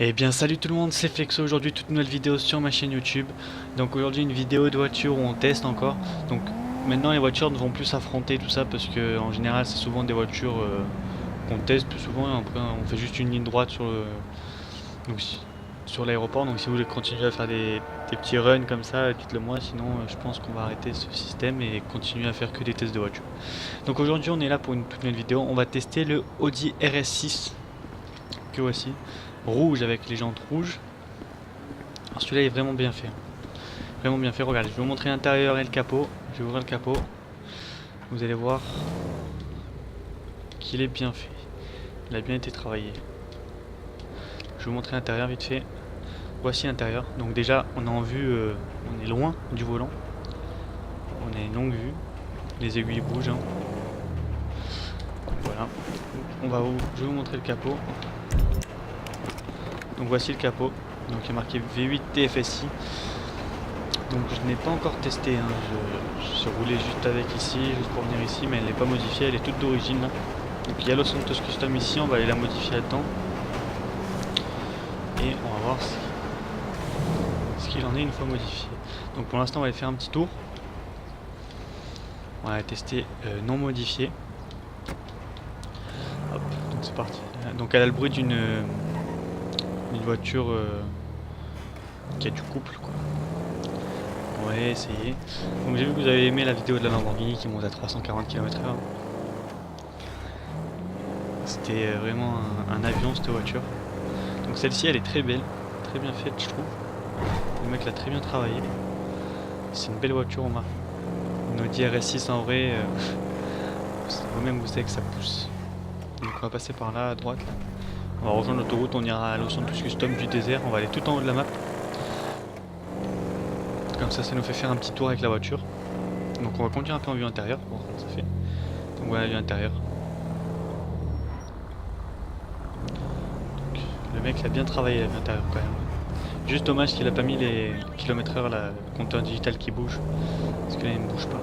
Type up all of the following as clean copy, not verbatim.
Eh bien salut tout le monde, c'est Flexo, aujourd'hui toute nouvelle vidéo sur ma chaîne YouTube. Donc aujourd'hui une vidéo de voiture où on teste encore. Donc maintenant les voitures ne vont plus s'affronter tout ça parce que en général c'est souvent des voitures qu'on teste plus souvent et après on fait juste une ligne droite sur le donc, sur l'aéroport. Donc si vous voulez continuer à faire des petits runs comme ça, dites-le moi, sinon je pense qu'on va arrêter ce système et continuer à faire que des tests de voitures. Donc aujourd'hui on est là pour une toute nouvelle vidéo, on va tester le Audi RS6 que voici. Rouge avec les jantes rouges. Alors celui-là est vraiment bien fait. Vraiment bien fait. Regardez, je vais vous montrer l'intérieur et le capot. Je vais ouvrir le capot. Vous allez voir qu'il est bien fait. Il a bien été travaillé. Je vais vous montrer l'intérieur vite fait. Voici l'intérieur. Donc déjà, on est en vue, on est loin du volant. On a une longue vue. Les aiguilles bougent. Hein. Voilà. Je vais vous montrer le capot. Donc voici le capot. Donc il est marqué V8 TFSI. Donc je n'ai pas encore testé, hein. Je suis roulé juste avec ici, juste pour venir ici, mais elle n'est pas modifiée, elle est toute d'origine là. Donc il y a Los Santos Custom ici, on va aller la modifier là-dedans. Et on va voir ce qu'il en est une fois modifié. Donc pour l'instant on va aller faire un petit tour. On va tester non modifié. Hop, donc c'est parti. Donc elle a le bruit d'une voiture qui a du couple quoi. On va essayer. Donc j'ai vu que vous avez aimé la vidéo de la Lamborghini qui monte à 340 km/h. C'était vraiment un avion cette voiture. Donc celle-ci elle est très belle, très bien faite je trouve. Le mec l'a très bien travaillé. C'est une belle voiture on marque. Une Audi RS6 en vrai, vous-même vous savez que ça pousse. Donc on va passer par là à droite. Là. On va rejoindre l'autoroute, on ira à Los Santos Custom du désert, on va aller tout en haut de la map. Comme ça nous fait faire un petit tour avec la voiture. Donc on va conduire un peu en vue intérieure, pour voir comment ça fait. Donc voilà la vue intérieure. Donc, le mec l'a bien travaillé la vue intérieure quand même. Juste dommage qu'il a pas mis les km/h, le compteur digital qui bouge. Parce que là il ne bouge pas.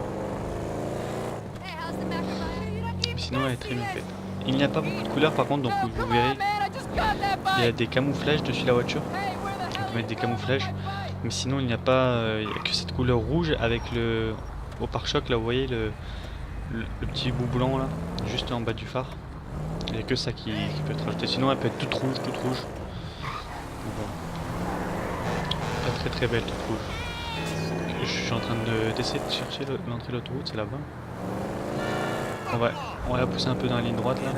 Mais sinon elle est très bien faite. Il n'y a pas beaucoup de couleurs par contre, donc vous verrez. Il y a des camouflages dessus la voiture. On peut mettre des camouflages. Mais sinon il n'y a pas il y a que cette couleur rouge avec le au pare-choc là vous voyez le petit bout blanc là juste en bas du phare. Il n'y a que ça qui peut être rajouté. Sinon elle peut être toute rouge. Bon. Pas très belle toute rouge. Je suis en train d'essayer de chercher l'entrée de l'autoroute, c'est là-bas. On va la pousser un peu dans la ligne droite là.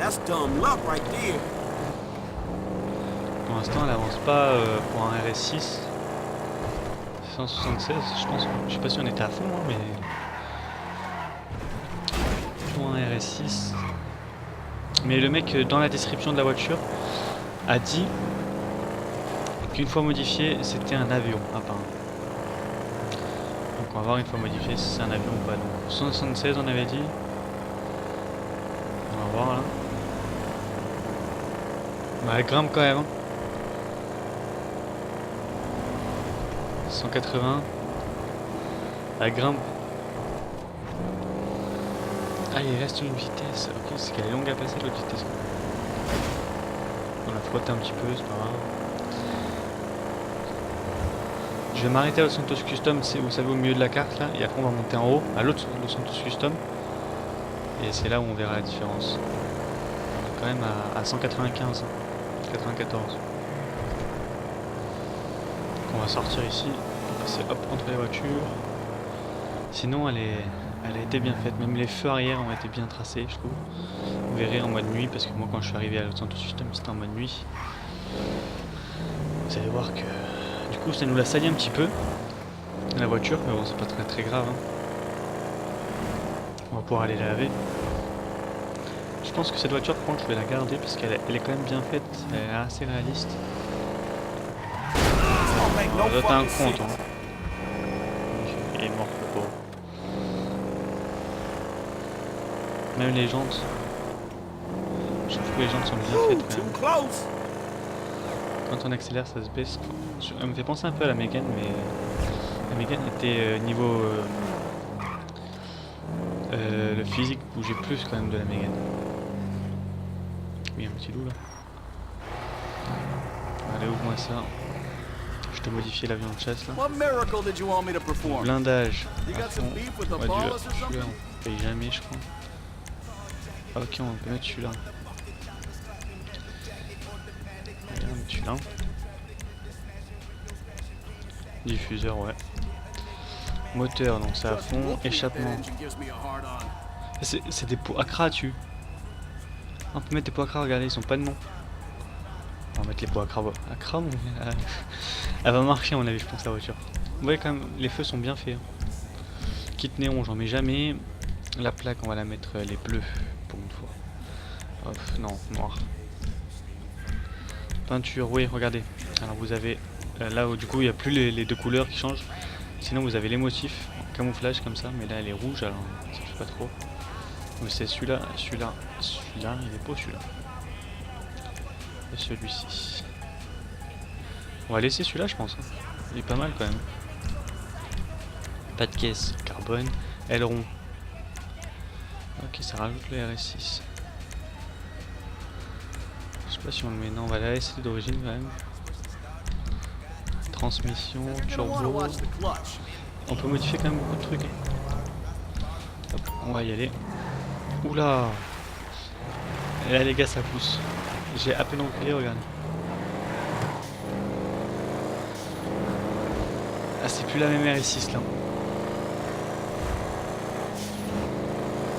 Pour l'instant elle avance pas pour un RS6. 176, je pense, je sais pas si on était à fond, hein, mais pour un RS6. Mais le mec dans la description de la voiture a dit qu'une fois modifié, c'était un avion apparemment. Donc on va voir une fois modifié si c'est un avion ou pas. Donc 176 on avait dit. On va voir là. Bah, elle grimpe quand même. Hein. 180. Elle grimpe. Ah, il reste une vitesse. Ok, c'est qu'elle est longue à passer l'autre vitesse. On la frotte un petit peu, c'est pas grave. Je vais m'arrêter à Los Santos Custom, c'est vous savez au milieu de la carte là, et après on va monter en haut à l'autre Los Santos Custom. Et c'est là où on verra la différence. On est quand même à 195, 94. Donc on va sortir ici, on va passer hop entre les voitures. Sinon elle a été bien faite, même les feux arrière ont été bien tracés je trouve. Vous verrez en mode nuit, parce que moi quand je suis arrivé à Los Santos Custom c'était en mode nuit. Vous allez voir que du coup ça nous l'a sali un petit peu la voiture, mais bon c'est pas très grave. Hein. On va pouvoir aller la laver. Je pense que cette voiture par contre je vais la garder parce qu'elle est quand même bien faite, elle est assez réaliste. Ça doit être un compte. Hein. Il est mort le pauvre. Même les jantes. Je trouve que les jantes sont bien faites quand même. Quand on accélère ça se baisse. Elle me fait penser un peu à la Mégane, mais la Mégane était niveau le physique bougeait plus quand même de la Mégane. Oui, un petit loup là. Allez Allez, ouvre-moi ça. Je te modifie l'avion de chasse là. What miracle did you want me to perform? Blindage. You À got some fond. beef with the On va boss or celui-là, something? on paye jamais, je crois. Ah, ok, on peut mettre celui-là. Allez, on met celui-là. Diffuseur, ouais. Moteur, donc c'est à fond. Échappement. C'est des pots Accra, tu. On peut mettre des pots Accra, regardez, ils ont pas de nom. On va mettre les pots Accra. Accra, elle va marcher, à mon avis, je pense, la voiture. Vous voyez quand même, les feux sont bien faits. Kit néon, j'en mets jamais. La plaque, on va la mettre les bleus pour une fois. Hop, non, noir. Peinture, oui, regardez. Alors vous avez là où du coup il n'y a plus les deux couleurs qui changent. Sinon vous avez les motifs en camouflage comme ça, mais là elle est rouge alors ça fait pas trop. Mais c'est celui-là, celui-là, celui-là, il est beau celui-là. Et celui-ci. On va laisser celui-là je pense. Hein. Il est pas mal quand même. Pas de caisse, carbone, aileron. Ok, ça rajoute le RS6. Je sais pas si on le met, non, on va la laisser d'origine quand même. Transmission, turbo. On peut modifier quand même beaucoup de trucs. Hop, on va y aller. Oula! Et là les gars ça pousse. J'ai à peine reculé, regardez. Ah c'est plus la même RS6 là.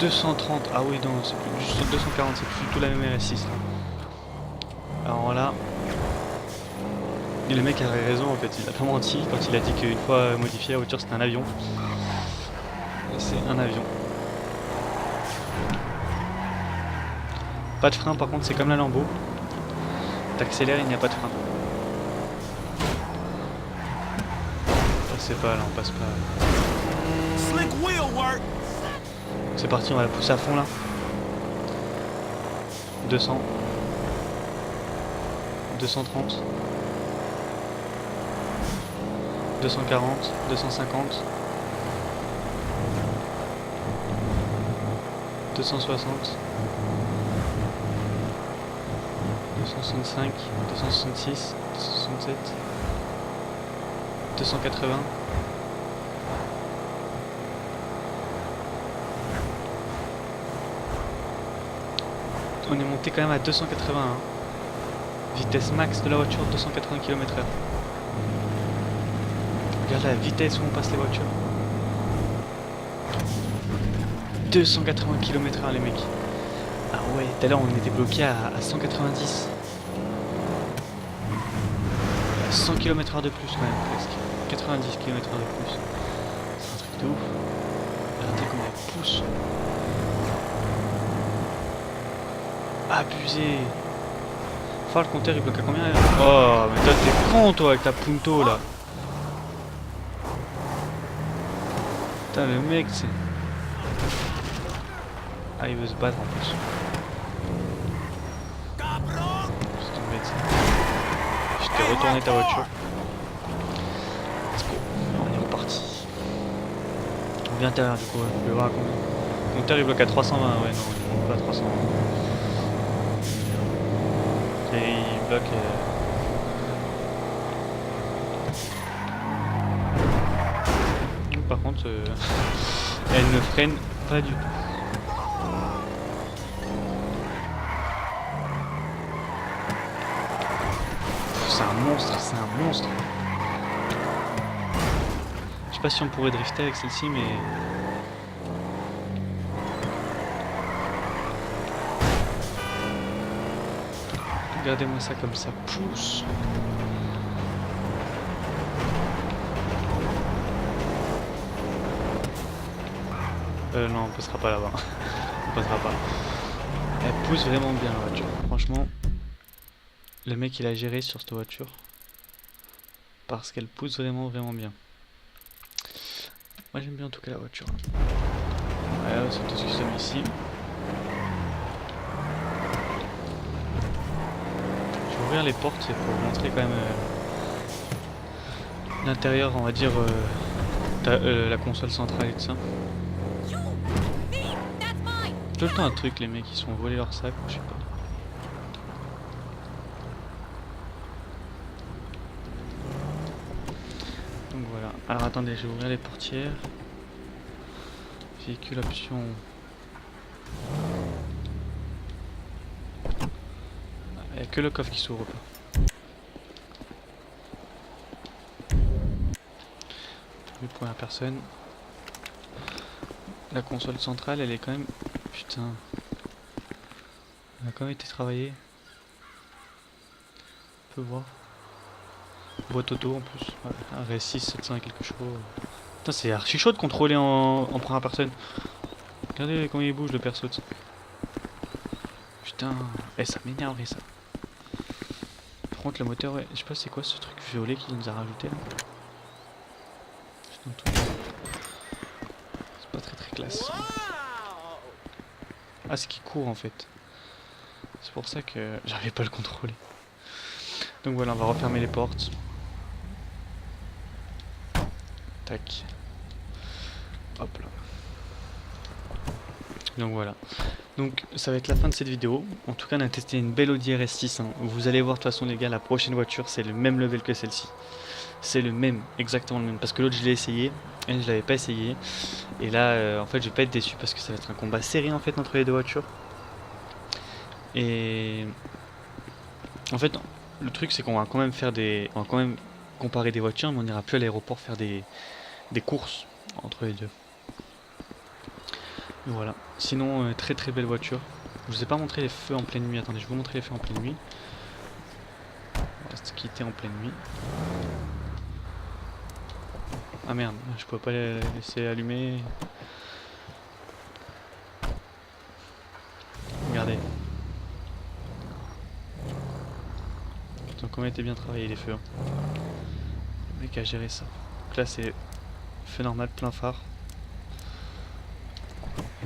230, ah oui non c'est plus juste 240, c'est plus du tout la même RS6 là. Alors là, et le mec avait raison en fait, il a pas menti quand il a dit qu'une fois modifié la voiture c'était un avion. C'est un avion. Pas de frein par contre, c'est comme la Lambo. T'accélères, il n'y a pas de frein. Passez pas là, on passe pas. C'est parti, on va la pousser à fond là. 200. 230. 240, 250, 260, 265, 266, 267, 280. On est monté quand même à 281. Vitesse max de la voiture, 280 km/h. Regarde la vitesse où on passe les voitures. 280 km/h les mecs. Ah ouais, tout à l'heure on était bloqué à 190. 100 km/h de plus quand même presque. 90 km/h de plus. C'est un truc de ouf. Regardez comment elle pousse. Abusé. Enfin le compteur il bloque à combien là? Oh mais toi t'es con toi avec ta punto là. Putain le mec c'est... Ah il veut se battre en plus. C'est tombé de ça. Je t'ai retourné ta voiture. Let's go. On est reparti. On vient à l'intérieur du coup, on peut voir à combien. Le compteur il bloque à 320, ouais non il bloque pas à 320. Et il bloque... Par contre, elle ne freine pas du tout. C'est un monstre, c'est un monstre. Je sais pas si on pourrait drifter avec celle-ci, mais... Regardez-moi ça comme ça pousse. Non, on passera pas là-bas. On passera pas. Elle pousse vraiment bien la voiture. Franchement, le mec il a géré sur cette voiture. Parce qu'elle pousse vraiment bien. Moi j'aime bien en tout cas la voiture. Voilà, c'est tout ce qui sommes ici. Je vais ouvrir les portes, c'est pour vous montrer quand même l'intérieur, on va dire, la console centrale et tout ça. Tout le temps un truc, les mecs ils se font voler leur sac, je sais pas. Alors attendez, je vais ouvrir les portières. Véhicule option. Il n'y a que le coffre qui s'ouvre pas. Vue première personne. La console centrale, elle est quand même... Putain. Elle a quand même été travaillée. On peut voir. Boîte auto en plus. Ouais, un RS6 700 et quelque chose. Putain, c'est archi chaud de contrôler en première personne. Regardez comment il bouge le perso. Putain. Eh, ça m'énerverait ça. Par contre, le moteur, ouais. Je sais pas c'est quoi ce truc violet qu'il nous a rajouté là. C'est pas très très classe. Ah, c'est qui court en fait. C'est pour ça que j'arrivais pas à le contrôler. Donc voilà, on va refermer les portes. Tac. Hop là. Donc voilà. Donc ça va être la fin de cette vidéo. En tout cas, on a testé une belle Audi RS6. Hein. Vous allez voir de toute façon les gars, la prochaine voiture c'est le même level que celle-ci. C'est le même, exactement le même. Parce que l'autre je l'ai essayé, et je l'avais pas essayé. Et là, en fait, je vais pas être déçu parce que ça va être un combat serré en fait entre les deux voitures. Et en fait, le truc c'est qu'on va quand même faire des, on va quand même comparer des voitures, mais on n'ira plus à l'aéroport faire des courses entre les deux. Et voilà. Sinon, très très belle voiture. Je vous ai pas montré les feux en pleine nuit. Attendez, je vais vous montrer les feux en pleine nuit. On va se quitter en pleine nuit. Ah merde, je peux pas les laisser allumer. Regardez. Ils ont quand même été bien travaillés les feux. Hein. Le mec a géré ça. Donc là c'est feu normal, plein phare.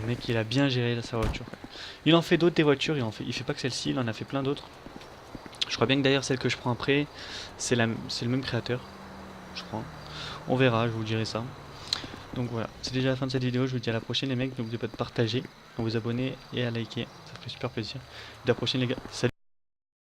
Le mec il a bien géré sa voiture. Il en fait d'autres des voitures, il fait pas que celle-ci, il en a fait plein d'autres. Je crois bien que d'ailleurs celle que je prends après, c'est le même créateur. Je crois. On verra, je vous dirai ça. Donc voilà, c'est déjà la fin de cette vidéo, je vous dis à la prochaine les mecs, n'oubliez pas de partager, de vous abonner et à liker, ça ferait super plaisir. Et à la prochaine les gars, salut.